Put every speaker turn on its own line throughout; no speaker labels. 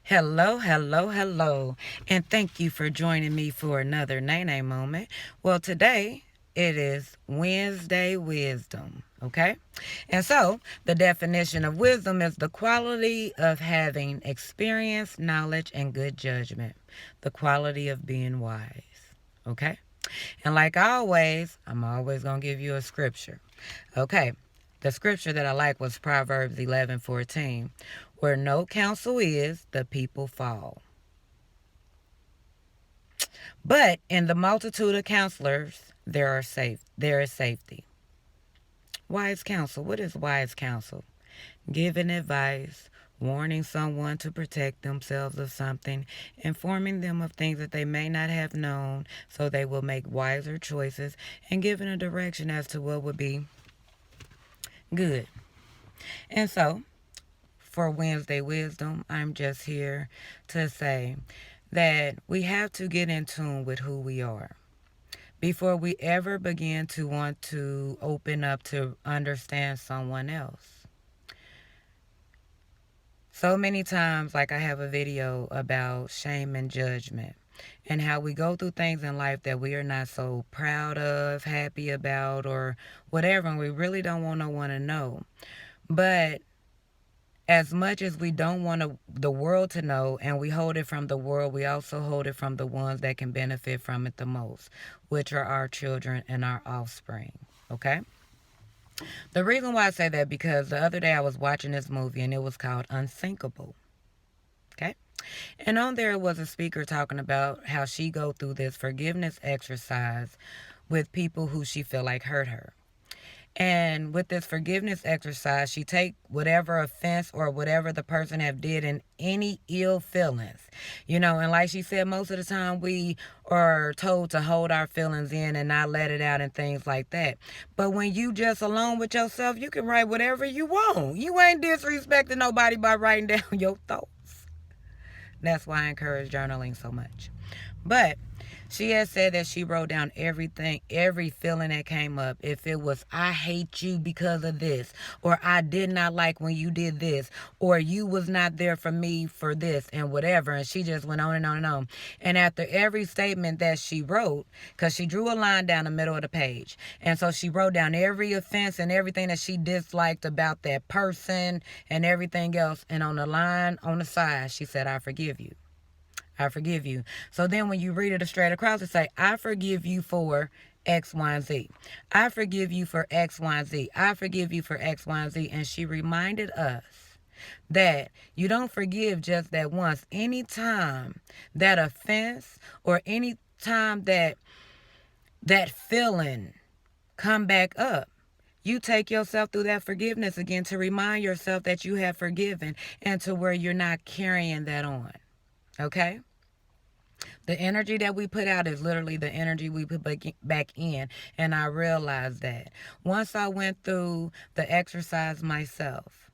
Hello, hello, hello, and thank you for joining me for another Nene moment. Well, today it is Wednesday Wisdom, okay? And so, the definition of wisdom is the quality of having experience, knowledge, and good judgment, the quality of being wise, okay? And like always, I'm always going to give you a scripture, okay? The scripture that I like was Proverbs 11:14. Where no counsel is, the people fall. But in the multitude of counselors, there is safety. Wise counsel. What is wise counsel? Giving advice, warning someone to protect themselves of something, informing them of things that they may not have known so they will make wiser choices, and giving a direction as to what would be good. And so, for Wednesday Wisdom, I'm just here to say that we have to get in tune with who we are before we ever begin to want to open up to understand someone else. So many times, like I have a video about shame and judgment and how we go through things in life that we are not so proud of, happy about, or whatever, and we really don't want no one to know. But as much as we don't want the world to know and we hold it from the world, we also hold it from the ones that can benefit from it the most, which are our children and our offspring. Okay? The reason why I say that because the other day I was watching this movie and it was called Unsinkable. Okay? And on there was a speaker talking about how she go through this forgiveness exercise with people who she feel like hurt her. And with this forgiveness exercise, she take whatever offense or whatever the person have did and any ill feelings, and like she said, most of the time we are told to hold our feelings in and not let it out and things like that. But when you just alone with yourself, you can write whatever you want. You ain't disrespecting nobody by writing down your thoughts. That's why I encourage journaling so much. But she has said that she wrote down everything, every feeling that came up. If it was, I hate you because of this, or I did not like when you did this, or you was not there for me for this, and whatever. And she just went on and on and on. And after every statement that she wrote, because she drew a line down the middle of the page. And so she wrote down every offense and everything that she disliked about that person and everything else. And on the line on the side, she said, I forgive you. I forgive you. So then when you read it straight across, it say, I forgive you for X, Y, and Z. I forgive you for X, Y, and Z. I forgive you for X, Y, and Z. And she reminded us that you don't forgive just that once. Anytime that offense or any time that feeling come back up, you take yourself through that forgiveness again to remind yourself that you have forgiven and to where you're not carrying that on. Okay? The energy that we put out is literally the energy we put back in. And I realized that. Once I went through the exercise myself,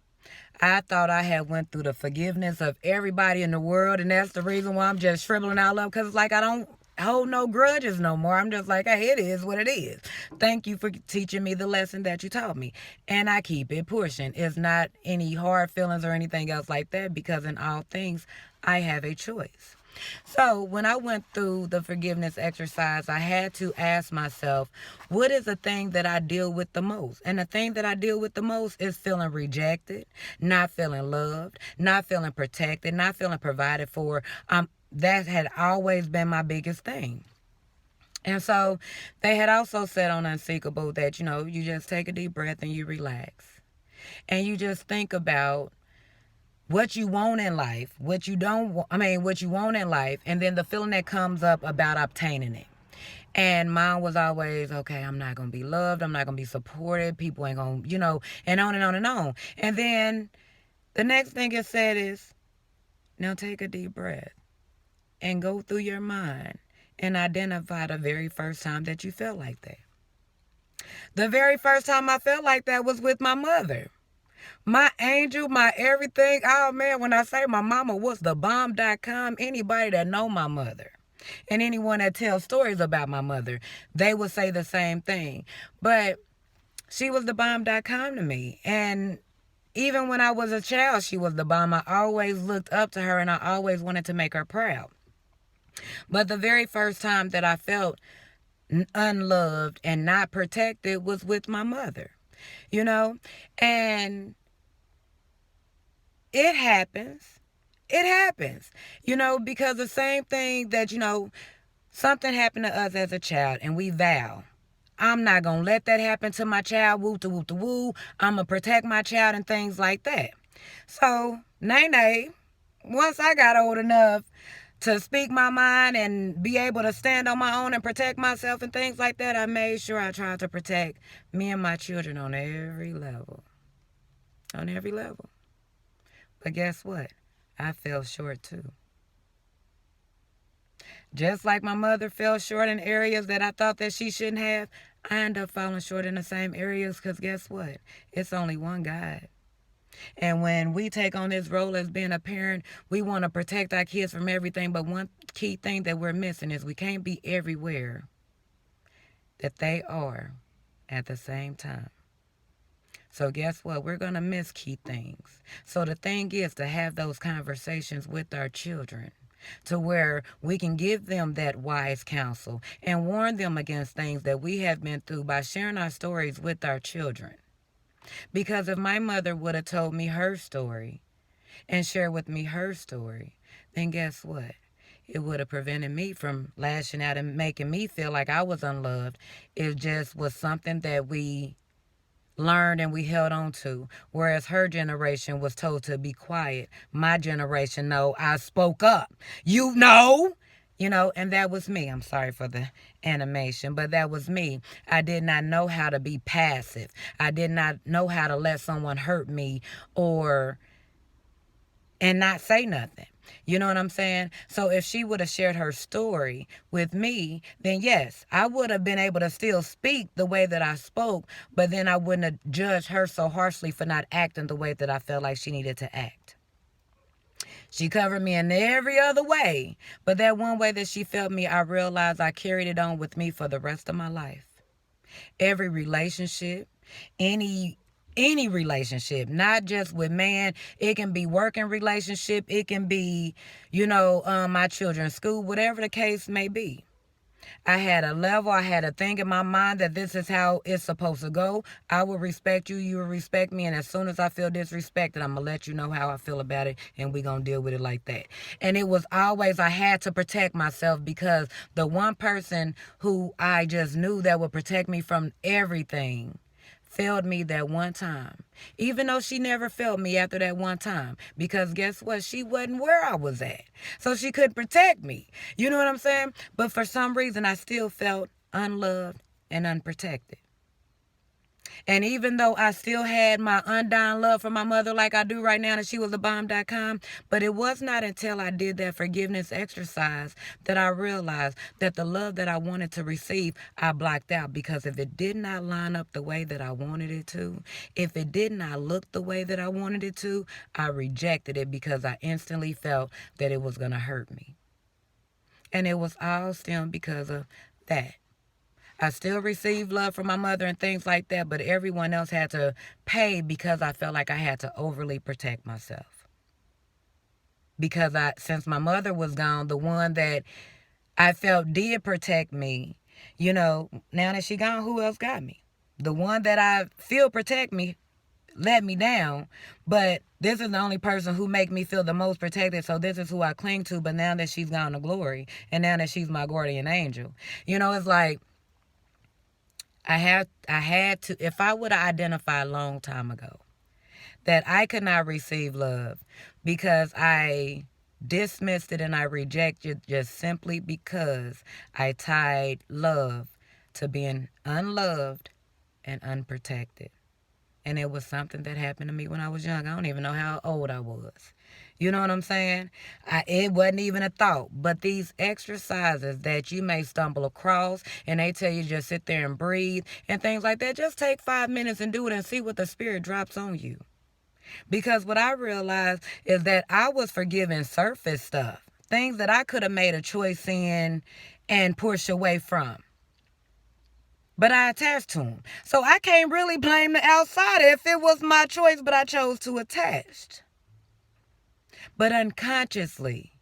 I thought I had went through the forgiveness of everybody in the world. And that's the reason why I'm just shriveling all up. Because it's like I don't hold no grudges no more. I'm just like, hey, it is what it is. Thank you for teaching me the lesson that you taught me. And I keep it pushing. It's not any hard feelings or anything else like that. Because in all things, I have a choice. So when I went through the forgiveness exercise, I had to ask myself, what is the thing that I deal with the most? And the thing that I deal with the most is feeling rejected, not feeling loved, not feeling protected, not feeling provided for. That had always been my biggest thing. And so they had also said on Unsinkable that, you just take a deep breath and you relax. And you just think about what you want in life, what you don't want, what you want in life, and then the feeling that comes up about obtaining it. And mine was always, okay, I'm not going to be loved, I'm not going to be supported, people ain't going to, and on and on and on. And then the next thing it said is, now take a deep breath and go through your mind and identify the very first time that you felt like that. The very first time I felt like that was with my mother. My angel, my everything. Oh, man, when I say my mama was the bomb.com, anybody that know my mother and anyone that tells stories about my mother, they would say the same thing. But she was the bomb.com to me. And Even when I was a child, she was the bomb. I always looked up to her and I always wanted to make her proud. But the very first time that I felt unloved and not protected was with my mother, you know? And it happens. It happens, because the same thing that, something happened to us as a child and we vow, I'm not going to let that happen to my child, woo to woo to woo. I'm going to protect my child and things like that. So, Nene, once I got old enough to speak my mind and be able to stand on my own and protect myself and things like that, I made sure I tried to protect me and my children on every level. On every level. But guess what? I fell short too. Just like my mother fell short in areas that I thought that she shouldn't have, I end up falling short in the same areas because guess what? It's only one God. And when we take on this role as being a parent, we want to protect our kids from everything. But one key thing that we're missing is we can't be everywhere that they are at the same time. So guess what? We're going to miss key things. So the thing is to have those conversations with our children to where we can give them that wise counsel and warn them against things that we have been through by sharing our stories with our children. Because if my mother would have told me her story and shared with me her story, then guess what? It would have prevented me from lashing out and making me feel like I was unloved. It just was something that we learned and we held on to. Whereas her generation was told to be quiet. My generation, no, I spoke up. You know? And that was me. I'm sorry for the animation, but that was me. I did not know how to be passive. I did not know how to let someone hurt me and not say nothing. You know what I'm saying? So if she would have shared her story with me, then yes, I would have been able to still speak the way that I spoke, but then I wouldn't have judged her so harshly for not acting the way that I felt like she needed to act. She covered me in every other way, but that one way that she felt me, I realized I carried it on with me for the rest of my life. Every relationship, any relationship, not just with man. It can be working relationship. It can be, my children's school, whatever the case may be. I had a level, I had a thing in my mind that this is how it's supposed to go. I will respect you, you will respect me, and as soon as I feel disrespected, I'm going to let you know how I feel about it, and we're going to deal with it like that. And it was always, I had to protect myself because the one person who I just knew that would protect me from everything failed me that one time, even though she never failed me after that one time, because guess what? She wasn't where I was at, so she couldn't protect me. You know what I'm saying? But for some reason, I still felt unloved and unprotected. And even though I still had my undying love for my mother like I do right now, that she was a bomb.com, but it was not until I did that forgiveness exercise that I realized that the love that I wanted to receive, I blocked out, because if it did not line up the way that I wanted it to, if it did not look the way that I wanted it to, I rejected it because I instantly felt that it was going to hurt me. And it was all stemmed because of that. I still received love from my mother and things like that, but everyone else had to pay because I felt like I had to overly protect myself. Because since my mother was gone, the one that I felt did protect me, now that she gone, who else got me? The one that I feel protect me let me down, but this is the only person who make me feel the most protected, so this is who I cling to. But now that she's gone to glory, and now that she's my guardian angel, it's like, I had to, if I would have identified a long time ago that I could not receive love because I dismissed it and I rejected it just simply because I tied love to being unloved and unprotected. And it was something that happened to me when I was young. I don't even know how old I was. You know what I'm saying? It wasn't even a thought. But these exercises that you may stumble across, and they tell you just sit there and breathe and things like that, just take 5 minutes and do it and see what the Spirit drops on you. Because what I realized is that I was forgiving surface stuff, things that I could have made a choice in and push away from. but I attached to him. So I can't really blame the outsider if it was my choice, but I chose to attach. But unconsciously,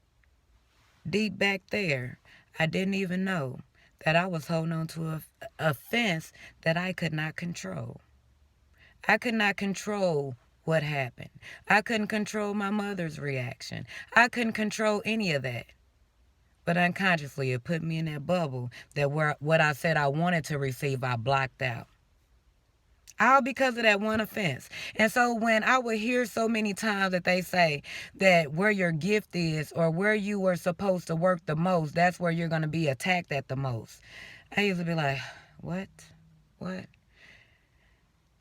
deep back there, I didn't even know that I was holding on to a fence that I could not control. I could not control what happened. I couldn't control my mother's reaction. I couldn't control any of that. But unconsciously, it put me in that bubble that where what I said I wanted to receive, I blocked out. All because of that one offense. And so when I would hear so many times that they say that where your gift is or where you were supposed to work the most, that's where you're going to be attacked at the most. I used to be like, what? What?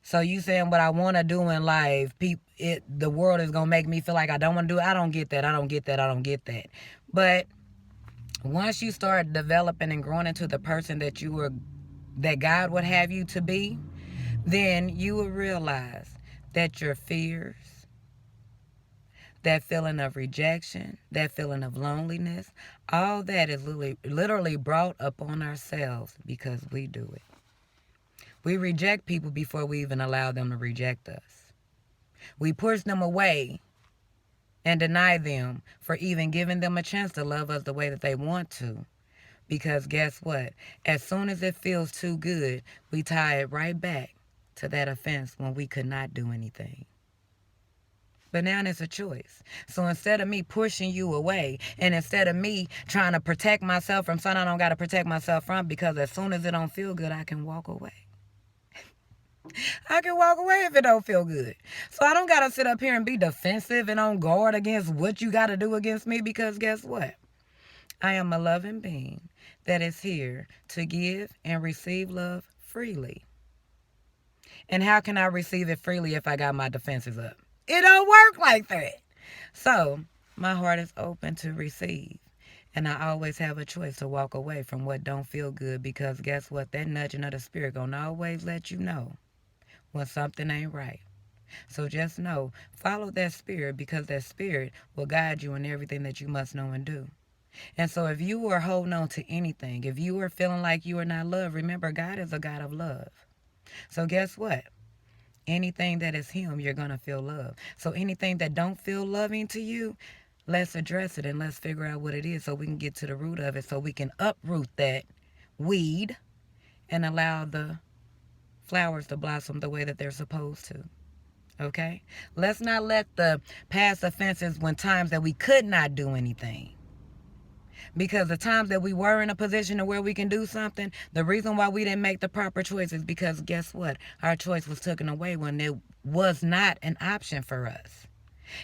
So you saying what I want to do in life, the world is going to make me feel like I don't want to do it. I don't get that. I don't get that. I don't get that. But once you start developing and growing into the person that God would have you to be, then you will realize that your fears, that feeling of rejection, that feeling of loneliness, all that is literally brought upon ourselves because we do it. We reject people before we even allow them to reject us. We push them away and deny them for even giving them a chance to love us the way that they want to. Because guess what? As soon as it feels too good, we tie it right back to that offense when we could not do anything. But now it's a choice. So instead of me pushing you away, and instead of me trying to protect myself from something I don't got to protect myself from, because as soon as it don't feel good, I can walk away. I can walk away if it don't feel good. So I don't got to sit up here and be defensive and on guard against what you got to do against me, because guess what? I am a loving being that is here to give and receive love freely. And how can I receive it freely if I got my defenses up? It don't work like that. So my heart is open to receive. And I always have a choice to walk away from what don't feel good, because guess what? That nudging of the spirit gonna always let you know when something ain't right. So just know, follow that spirit, because that spirit will guide you in everything that you must know and do. And so if you are holding on to anything, if you are feeling like you are not loved, remember God is a God of love. So guess what? Anything that is him, you're going to feel love. So anything that don't feel loving to you, let's address it and let's figure out what it is so we can get to the root of it, so we can uproot that weed and allow the flowers to blossom the way that they're supposed to. Okay? Let's not let the past offenses, when times that we could not do anything, because the times that we were in a position to where we can do something, the reason why we didn't make the proper choice is because guess what? Our choice was taken away when it was not an option for us.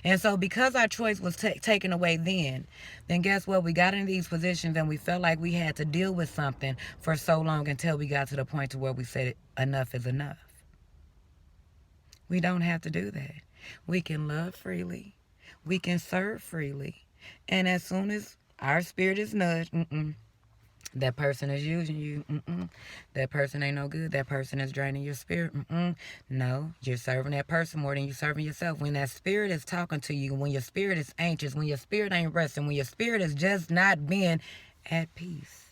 And so because our choice was taken away then guess what? We got in these positions and we felt like we had to deal with something for so long until we got to the point to where we said enough is enough. We don't have to do that. We can love freely. We can serve freely. And as soon as our spirit is nudged, that person is using you, that person ain't no good, that person is draining your spirit, no, you're serving that person more than you're serving yourself. When that spirit is talking to you, when your spirit is anxious, when your spirit ain't resting, when your spirit is just not being at peace,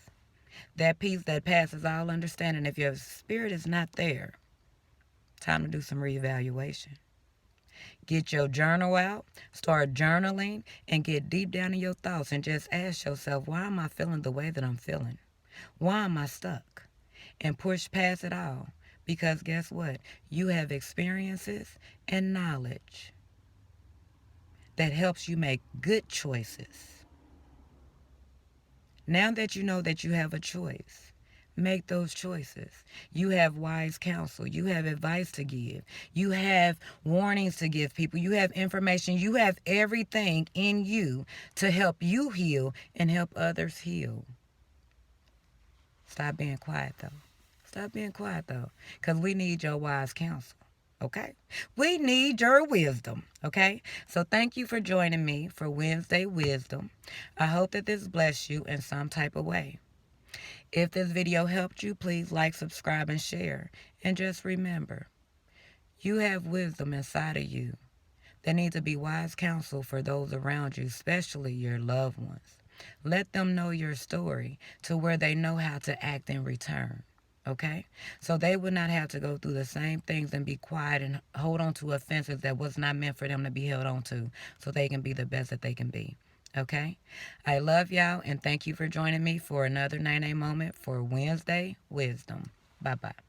that peace that passes all understanding, if your spirit is not there, time to do some reevaluation. Get your journal out, start journaling, and get deep down in your thoughts and just ask yourself, why am I feeling the way that I'm feeling? Why am I stuck? And push past it all. Because guess what? You have experiences and knowledge that helps you make good choices. Now that you know that you have a choice, make those choices. You have wise counsel. You have advice to give. You have warnings to give people. You have information. You have everything in you to help you heal and help others heal. Stop being quiet, though. Stop being quiet, though, because we need your wise counsel, okay? We need your wisdom, okay? So thank you for joining me for Wednesday Wisdom. I hope that this blessed you in some type of way. If this video helped you, please like, subscribe, and share. And just remember, you have wisdom inside of you that needs to be wise counsel for those around you, especially your loved ones. Let them know your story to where they know how to act in return. Okay? So they would not have to go through the same things and be quiet and hold on to offenses that was not meant for them to be held on to so they can be the best that they can be. Okay? I love y'all and thank you for joining me for another 9A moment for Wednesday Wisdom. Bye bye.